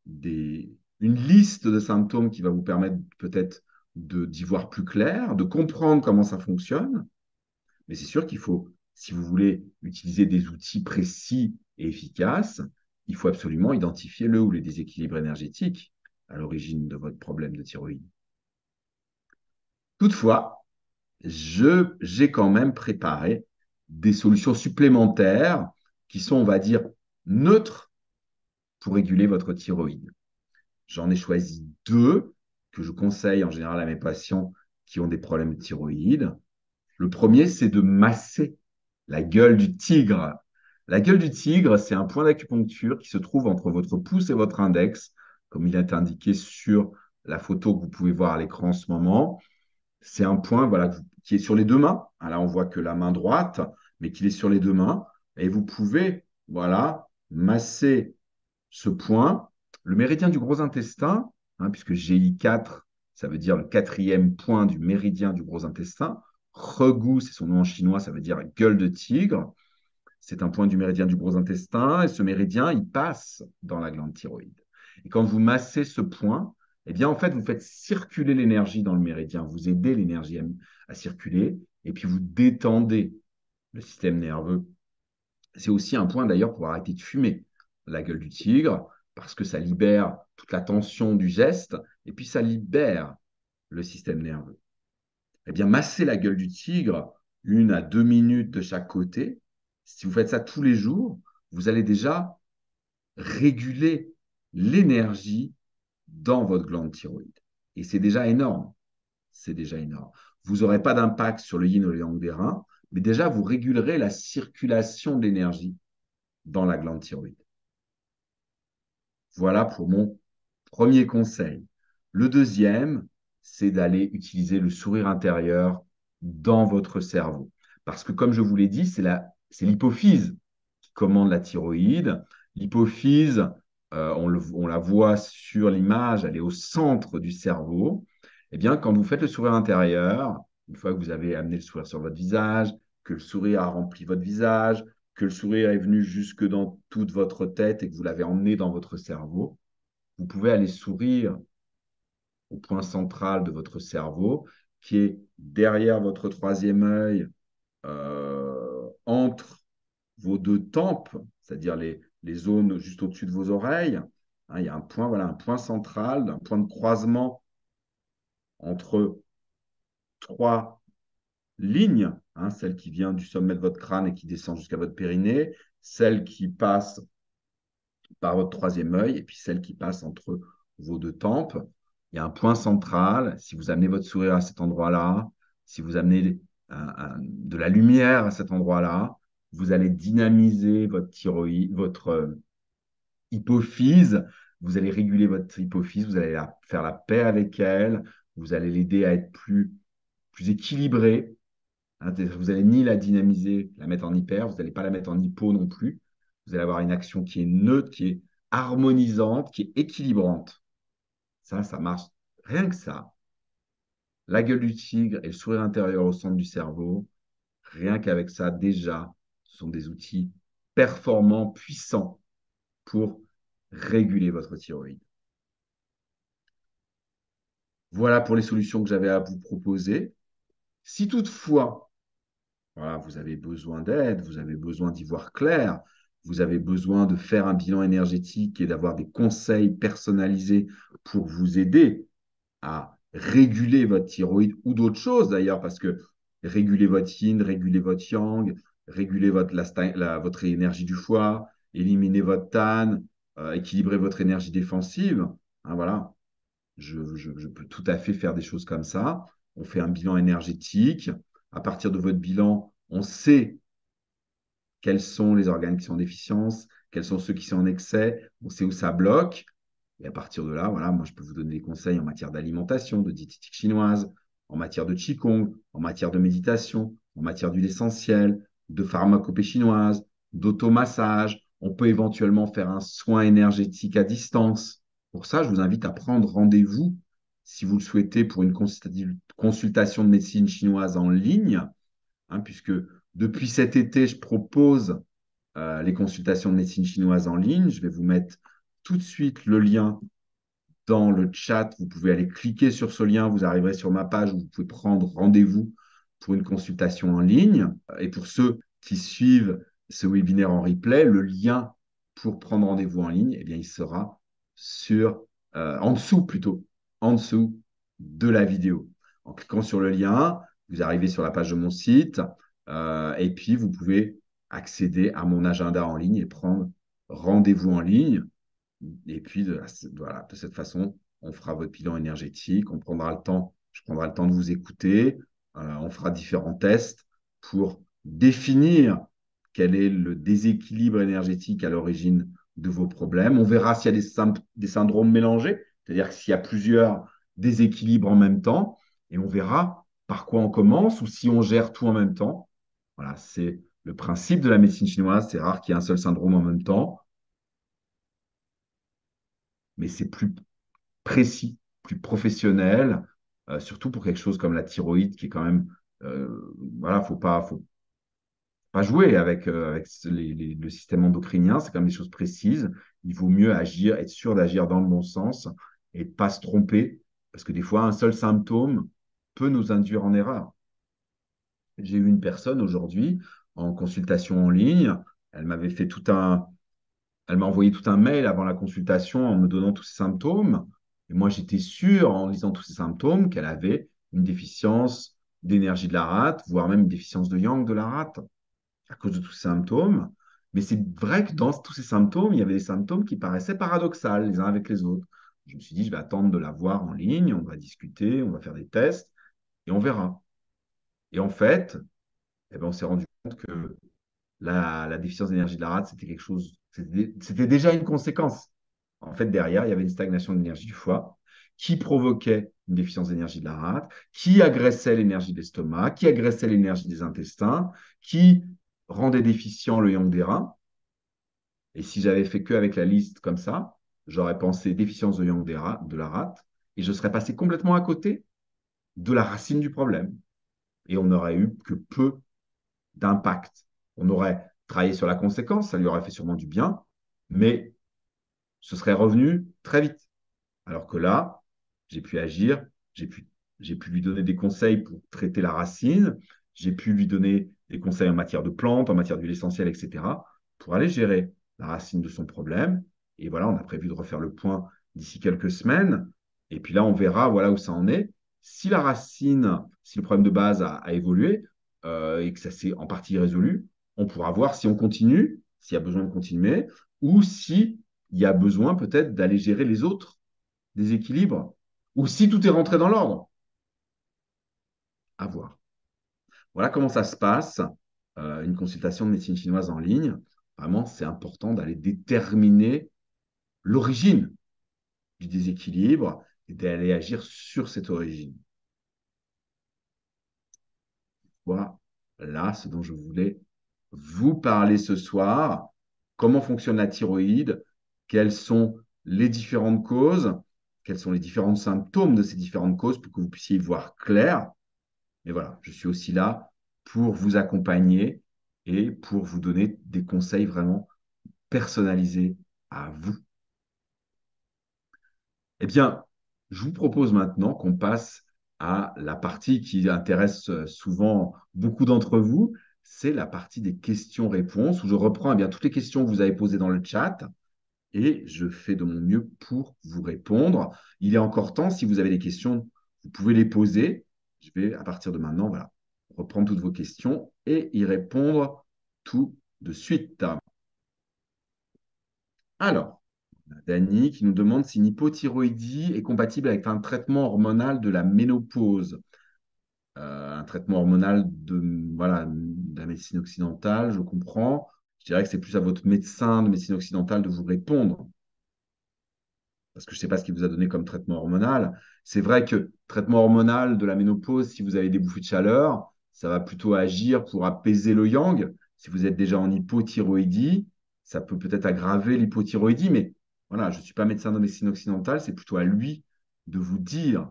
une liste de symptômes qui va vous permettre peut-être d'y voir plus clair, de comprendre comment ça fonctionne. Mais c'est sûr qu'il faut, si vous voulez utiliser des outils précis et efficaces, il faut absolument identifier le ou les déséquilibres énergétiques à l'origine de votre problème de thyroïde. Toutefois, j'ai quand même préparé des solutions supplémentaires qui sont, on va dire, neutres pour réguler votre thyroïde. J'en ai choisi deux que je conseille en général à mes patients qui ont des problèmes de thyroïde. Le premier, c'est de masser la gueule du tigre. La gueule du tigre, c'est un point d'acupuncture qui se trouve entre votre pouce et votre index, comme il est indiqué sur la photo que vous pouvez voir à l'écran en ce moment. C'est un point voilà, qui est sur les deux mains. Là, on voit que la main droite, mais qu'il est sur les deux mains. Et vous pouvez voilà, masser ce point. Le méridien du gros intestin, puisque GI4, ça veut dire le quatrième point du méridien du gros intestin. Regu, c'est son nom en chinois, ça veut dire gueule de tigre. C'est un point du méridien du gros intestin et ce méridien, il passe dans la glande thyroïde. Et quand vous massez ce point, eh bien, en fait, vous faites circuler l'énergie dans le méridien, vous aidez l'énergie à circuler et puis vous détendez le système nerveux. C'est aussi un point d'ailleurs pour arrêter de fumer la gueule du tigre parce que ça libère toute la tension du geste et puis ça libère le système nerveux. Eh bien, masser la gueule du tigre 1 à 2 minutes de chaque côté, si vous faites ça tous les jours, vous allez déjà réguler l'énergie dans votre glande thyroïde. Et c'est déjà énorme. C'est déjà énorme. Vous n'aurez pas d'impact sur le yin ou le yang des reins, mais déjà, vous régulerez la circulation de l'énergie dans la glande thyroïde. Voilà pour mon premier conseil. Le deuxième, c'est d'aller utiliser le sourire intérieur dans votre cerveau. Parce que, comme je vous l'ai dit, c'est l'hypophyse qui commande la thyroïde. L'hypophyse, on la voit sur l'image, elle est au centre du cerveau. Eh bien, quand vous faites le sourire intérieur, une fois que vous avez amené le sourire sur votre visage, que le sourire a rempli votre visage, que le sourire est venu jusque dans toute votre tête et que vous l'avez emmené dans votre cerveau, vous pouvez aller sourire au point central de votre cerveau, qui est derrière votre troisième œil, entre vos deux tempes, c'est-à-dire les zones juste au-dessus de vos oreilles. Il y a un point, voilà, un point central, un point de croisement entre trois lignes, celle qui vient du sommet de votre crâne et qui descend jusqu'à votre périnée, celle qui passe par votre troisième œil et puis celle qui passe entre vos deux tempes. Il y a un point central. Si vous amenez votre sourire à cet endroit-là, si vous amenez de la lumière à cet endroit-là, vous allez dynamiser votre thyroïde, votre hypophyse. Vous allez réguler votre hypophyse, vous allez faire la paix avec elle, vous allez l'aider à être plus équilibré. Hein, vous n'allez ni la dynamiser, la mettre en hyper, vous n'allez pas la mettre en hypo non plus. Vous allez avoir une action qui est neutre, qui est harmonisante, qui est équilibrante. Ça marche. Rien que ça, la gueule du tigre et le sourire intérieur au centre du cerveau, rien qu'avec ça, déjà, ce sont des outils performants, puissants pour réguler votre thyroïde. Voilà pour les solutions que j'avais à vous proposer. Si toutefois, voilà, vous avez besoin d'aide, vous avez besoin d'y voir clair, vous avez besoin de faire un bilan énergétique et d'avoir des conseils personnalisés pour vous aider à réguler votre thyroïde ou d'autres choses d'ailleurs, parce que réguler votre yin, réguler votre yang, réguler votre énergie du foie, éliminer votre tan, équilibrer votre énergie défensive, hein, voilà, je peux tout à fait faire des choses comme ça. On fait un bilan énergétique. À partir de votre bilan, on sait quels sont les organes qui sont en déficience, quels sont ceux qui sont en excès, on sait où ça bloque. Et à partir de là, voilà, moi, je peux vous donner des conseils en matière d'alimentation, de diététique chinoise, en matière de qigong, en matière de méditation, en matière d'huile essentielle, de pharmacopée chinoise, d'automassage. On peut éventuellement faire un soin énergétique à distance. Pour ça, je vous invite à prendre rendez-vous, si vous le souhaitez, pour une consultation de médecine chinoise en ligne, hein, puisque depuis cet été, je propose les consultations de médecine chinoise en ligne. Je vais vous mettre tout de suite le lien dans le chat. Vous pouvez aller cliquer sur ce lien. Vous arriverez sur ma page où vous pouvez prendre rendez-vous pour une consultation en ligne. Et pour ceux qui suivent ce webinaire en replay, le lien pour prendre rendez-vous en ligne, eh bien, il sera en dessous plutôt, en dessous de la vidéo. En cliquant sur le lien, vous arrivez sur la page de mon site et puis vous pouvez accéder à mon agenda en ligne et prendre rendez-vous en ligne. Et puis, voilà, de cette façon, on fera votre bilan énergétique, on prendra le temps, je prendrai le temps de vous écouter, on fera différents tests pour définir quel est le déséquilibre énergétique à l'origine de vos problèmes. On verra s'il y a des syndromes mélangés, c'est-à-dire s'il y a plusieurs déséquilibres en même temps, et on verra par quoi on commence ou si on gère tout en même temps. Voilà, c'est le principe de la médecine chinoise. C'est rare qu'il y ait un seul syndrome en même temps, mais c'est plus précis, plus professionnel, surtout pour quelque chose comme la thyroïde qui est quand même, voilà, faut pas jouer avec le système endocrinien, c'est quand même des choses précises. Il vaut mieux agir, être sûr d'agir dans le bon sens et de pas se tromper, parce que des fois, un seul symptôme peut nous induire en erreur. J'ai eu une personne aujourd'hui en consultation en ligne, elle m'avait fait elle m'a envoyé tout un mail avant la consultation en me donnant tous ses symptômes. Et moi, j'étais sûr, en lisant tous ces symptômes, qu'elle avait une déficience d'énergie de la rate, voire même une déficience de yang de la rate, à cause de tous ces symptômes. Mais c'est vrai que dans tous ces symptômes, il y avait des symptômes qui paraissaient paradoxaux les uns avec les autres. Je me suis dit, je vais attendre de la voir en ligne, on va discuter, on va faire des tests et on verra. Et en fait, eh ben, on s'est rendu compte que la déficience d'énergie de la rate, c'était quelque chose, c'était déjà une conséquence. En fait, derrière, il y avait une stagnation de l'énergie du foie qui provoquait une déficience d'énergie de la rate, qui agressait l'énergie de l'estomac, qui agressait l'énergie des intestins, qui rendait déficient le yang des reins. Et si j'avais fait que avec la liste comme ça, j'aurais pensé déficience de yang de la rate et je serais passé complètement à côté de la racine du problème. Et on n'aurait eu que peu d'impact. On aurait travaillé sur la conséquence, ça lui aurait fait sûrement du bien, mais ce serait revenu très vite. Alors que là, j'ai pu agir, j'ai pu lui donner des conseils pour traiter la racine, j'ai pu lui donner des conseils en matière de plantes, en matière d'huile essentielle, etc., pour aller gérer la racine de son problème. Et voilà, on a prévu de refaire le point d'ici quelques semaines. Et puis là, on verra voilà où ça en est. Si la racine, si le problème de base a évolué et que ça s'est en partie résolu, on pourra voir si on continue, s'il y a besoin de continuer, ou si il y a besoin peut-être d'aller gérer les autres déséquilibres, ou si tout est rentré dans l'ordre. À voir. Voilà comment ça se passe, une consultation de médecine chinoise en ligne. Vraiment, c'est important d'aller déterminer l'origine du déséquilibre et d'aller agir sur cette origine. Voilà. là ce dont je voulais vous parler ce soir. Comment fonctionne la thyroïde? Quelles sont les différentes causes? Quels sont les différents symptômes de ces différentes causes pour que vous puissiez y voir clair? Mais voilà, je suis aussi là pour vous accompagner et pour vous donner des conseils vraiment personnalisés à vous. Eh bien, je vous propose maintenant qu'on passe à la partie qui intéresse souvent beaucoup d'entre vous, c'est la partie des questions-réponses, où je reprends bien toutes les questions que vous avez posées dans le chat et je fais de mon mieux pour vous répondre. Il est encore temps, si vous avez des questions, vous pouvez les poser. Je vais, à partir de maintenant, voilà, reprendre toutes vos questions et y répondre tout de suite. Alors, Dany qui nous demande si une hypothyroïdie est compatible avec un traitement hormonal de la ménopause. Un traitement hormonal voilà, de la médecine occidentale, je comprends. Je dirais que c'est plus à votre médecin de médecine occidentale de vous répondre, parce que je ne sais pas ce qu'il vous a donné comme traitement hormonal. C'est vrai que traitement hormonal de la ménopause, si vous avez des bouffées de chaleur, ça va plutôt agir pour apaiser le yang. Si vous êtes déjà en hypothyroïdie, ça peut peut-être aggraver l'hypothyroïdie, mais voilà, je ne suis pas médecin de médecine occidentale, c'est plutôt à lui de vous dire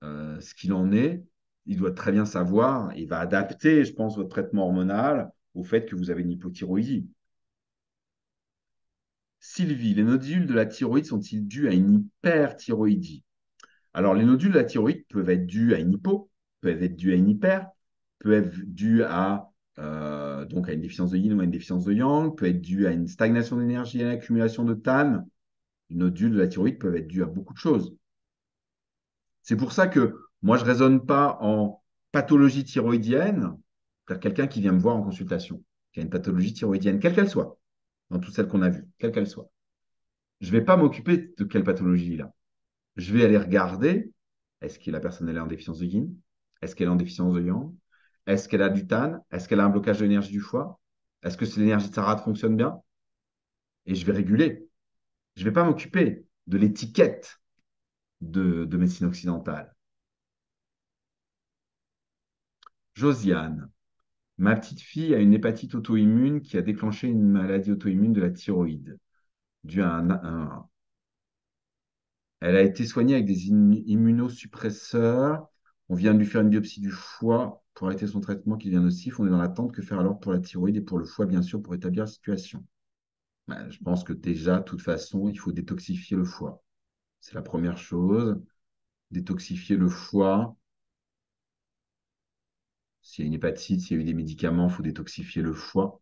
ce qu'il en est. Il doit très bien savoir, il va adapter, je pense, votre traitement hormonal au fait que vous avez une hypothyroïdie. Sylvie, les nodules de la thyroïde sont-ils dus à une hyperthyroïdie? Alors, les nodules de la thyroïde peuvent être dus à une hypo, peuvent être dus à une hyper, peuvent être dus donc à une déficience de yin ou à une déficience de yang, peuvent être dus à une stagnation d'énergie et à l'accumulation de TAN. Les nodules de la thyroïde peuvent être dus à beaucoup de choses. C'est pour ça que moi, je ne raisonne pas en pathologie thyroïdienne, c'est-à-dire quelqu'un qui vient me voir en consultation, qui a une pathologie thyroïdienne, quelle qu'elle soit, dans toutes celles qu'on a vues, quelle qu'elle soit. Je ne vais pas m'occuper de quelle pathologie il a. Je vais aller regarder, est-ce que la personne elle est en déficience de yin? Est-ce qu'elle est en déficience de yang? Est-ce qu'elle a du tan? Est-ce qu'elle a un blocage de l'énergie du foie? Est-ce que l'énergie de sa rate fonctionne bien? Et je vais réguler. Je ne vais pas m'occuper de l'étiquette de médecine occidentale. Josiane, ma petite fille a une hépatite auto-immune qui a déclenché une maladie auto-immune de la thyroïde. Due à Elle a été soignée avec des immunosuppresseurs. On vient de lui faire une biopsie du foie pour arrêter son traitement qui devient nocif. On est dans l'attente. Que faire alors pour la thyroïde et pour le foie, bien sûr, pour établir la situation? Ben, je pense que déjà, de toute façon, il faut détoxifier le foie. C'est la première chose. Détoxifier le foie. S'il y a une hépatite, s'il y a eu des médicaments, il faut détoxifier le foie.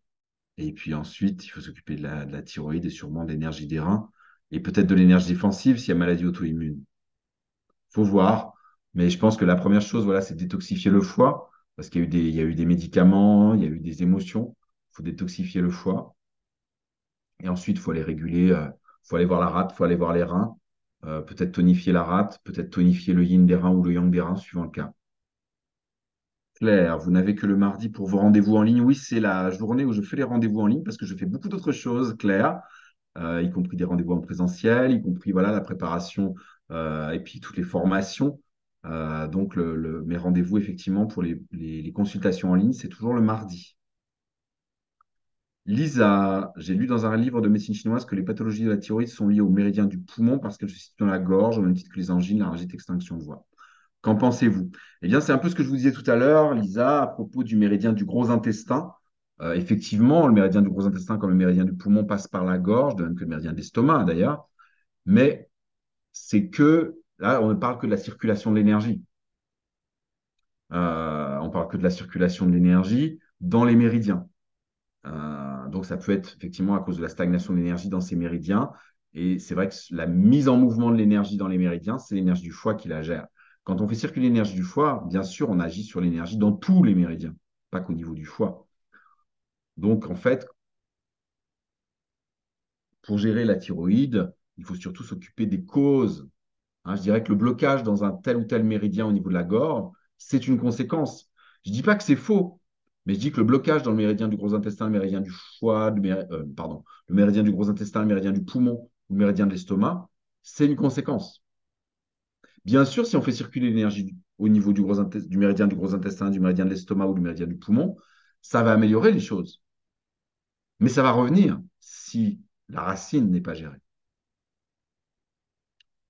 Et puis ensuite, il faut s'occuper de la thyroïde et sûrement de l'énergie des reins. Et peut-être de l'énergie défensive s'il y a maladie auto-immune. Faut voir. Mais je pense que la première chose, voilà, c'est de détoxifier le foie, parce qu'il y a eu des médicaments, il y a eu des émotions. Il faut détoxifier le foie. Et ensuite, il faut aller réguler, faut aller voir la rate, il faut aller voir les reins. Peut-être tonifier la rate, peut-être tonifier le yin des reins ou le yang des reins, suivant le cas. Claire, vous n'avez que le mardi pour vos rendez-vous en ligne. Oui, c'est la journée où je fais les rendez-vous en ligne parce que je fais beaucoup d'autres choses, Claire, y compris des rendez-vous en présentiel, y compris voilà, la préparation et puis toutes les formations. Donc, mes rendez-vous, effectivement, pour les consultations en ligne, c'est toujours le mardi. Lisa, j'ai lu dans un livre de médecine chinoise que les pathologies de la thyroïde sont liées au méridien du poumon parce qu'elles se situent dans la gorge, au même titre que les angines, laryngite, extinction de voix. Qu'en pensez-vous? Eh bien, c'est un peu ce que je vous disais tout à l'heure, Lisa, à propos du méridien du gros intestin. Effectivement, le méridien du gros intestin, comme le méridien du poumon, passe par la gorge, de même que le méridien de l'estomac d'ailleurs. Mais c'est que, là, on ne parle que de la circulation de l'énergie. On parle que de la circulation de l'énergie dans les méridiens. Donc, ça peut être effectivement à cause de la stagnation de l'énergie dans ces méridiens. Et c'est vrai que la mise en mouvement de l'énergie dans les méridiens, c'est l'énergie du foie qui la gère. Quand on fait circuler l'énergie du foie, bien sûr, on agit sur l'énergie dans tous les méridiens, pas qu'au niveau du foie. Donc, en fait, pour gérer la thyroïde, il faut surtout s'occuper des causes. Je dirais que le blocage dans un tel ou tel méridien au niveau de la gorge, c'est une conséquence. Je ne dis pas que c'est faux, mais je dis que le blocage dans le méridien du gros intestin, le méridien du foie, le méridien du gros intestin, le méridien du poumon ou le méridien de l'estomac, c'est une conséquence. Bien sûr, si on fait circuler l'énergie au niveau du méridien du gros intestin, du méridien de l'estomac ou du méridien du poumon, Ça va améliorer les choses, mais ça va revenir si la racine n'est pas gérée.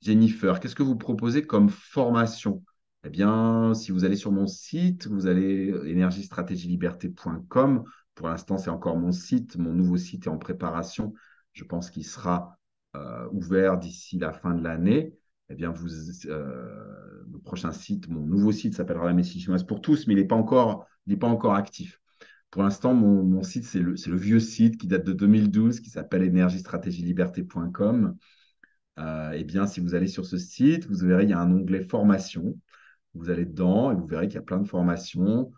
Jennifer, qu'est-ce que vous proposez comme formation? Eh bien, si vous allez sur mon site, vous allez énergiestratégieliberté.com. Pour l'instant, c'est encore mon site. Mon nouveau site est en préparation. Je pense qu'il sera ouvert d'ici la fin de l'année. Eh bien, le prochain site, mon nouveau site s'appellera La médecine chinoise pour tous, mais il n'est pas encore actif. Pour l'instant, mon site, c'est le vieux site qui date de 2012, qui s'appelle énergiestratégieliberté.com. Eh bien, si vous allez sur ce site, vous verrez, il y a un onglet formation. Vous allez dedans et vous verrez qu'il y a plein de formations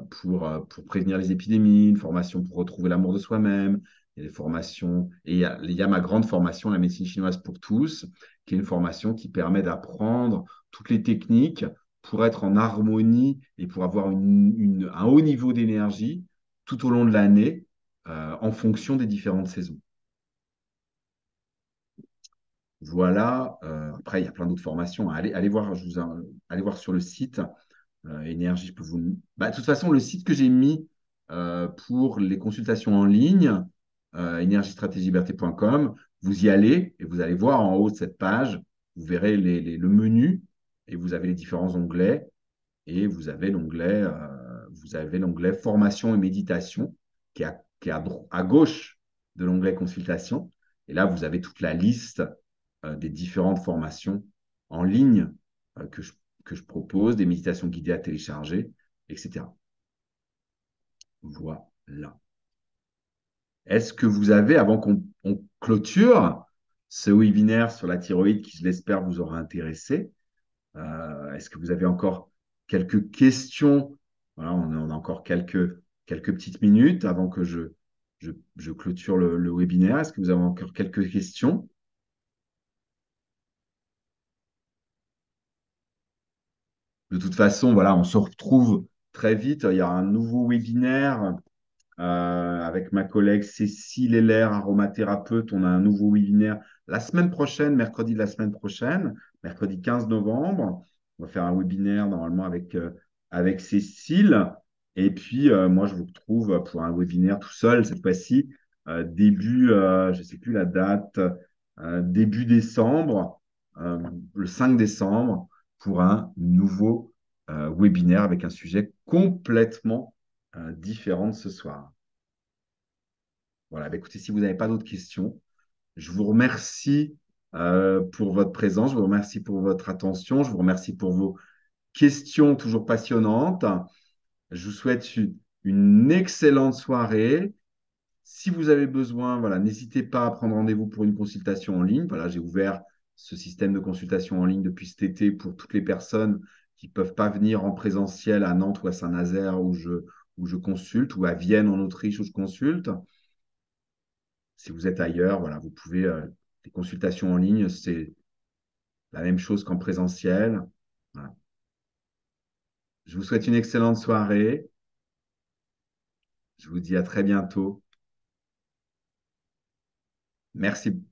pour prévenir les épidémies, une formation pour retrouver l'amour de soi-même. Il y a des formations, et il y a ma grande formation, la médecine chinoise pour tous, qui est une formation qui permet d'apprendre toutes les techniques pour être en harmonie et pour avoir un haut niveau d'énergie tout au long de l'année en fonction des différentes saisons. Voilà. Après, il y a plein d'autres formations. Allez voir, allez voir sur le site. Énergie, je peux vous. Bah, de toute façon, le site que j'ai mis pour les consultations en ligne, énergiestratégieliberté.com, vous y allez et vous allez voir en haut de cette page, vous verrez le menu et vous avez les différents onglets et vous avez l'onglet formation et méditation qui est à gauche de l'onglet consultation. Et là, vous avez toute la liste des différentes formations en ligne que je propose, des méditations guidées à télécharger, etc. Voilà. Est-ce que vous avez, avant qu'on clôture ce webinaire sur la thyroïde qui, je l'espère, vous aura intéressé, est-ce que vous avez encore quelques questions? Voilà, on a encore quelques petites minutes avant que je clôture le webinaire. Est-ce que vous avez encore quelques questions? De toute façon, voilà, on se retrouve très vite. Il y a un nouveau webinaire avec ma collègue Cécile Heller, aromathérapeute. On a un nouveau webinaire la semaine prochaine, mercredi de la semaine prochaine, mercredi 15 novembre. On va faire un webinaire normalement avec Cécile. Et puis, moi, je vous retrouve pour un webinaire tout seul cette fois-ci, je ne sais plus la date, début décembre, le 5 décembre, pour un nouveau webinaire avec un sujet complètement différent de ce soir. Voilà, bah, écoutez, si vous n'avez pas d'autres questions, je vous remercie pour votre présence, je vous remercie pour votre attention, je vous remercie pour vos questions toujours passionnantes. Je vous souhaite une excellente soirée. Si vous avez besoin, voilà, n'hésitez pas à prendre rendez-vous pour une consultation en ligne. Voilà, j'ai ouvert ce système de consultation en ligne depuis cet été pour toutes les personnes qui ne peuvent pas venir en présentiel à Nantes ou à Saint-Nazaire où je consulte, ou à Vienne en Autriche où je consulte. Si vous êtes ailleurs, voilà, vous pouvez. Les consultations en ligne, c'est la même chose qu'en présentiel. Voilà. Je vous souhaite une excellente soirée. Je vous dis à très bientôt. Merci.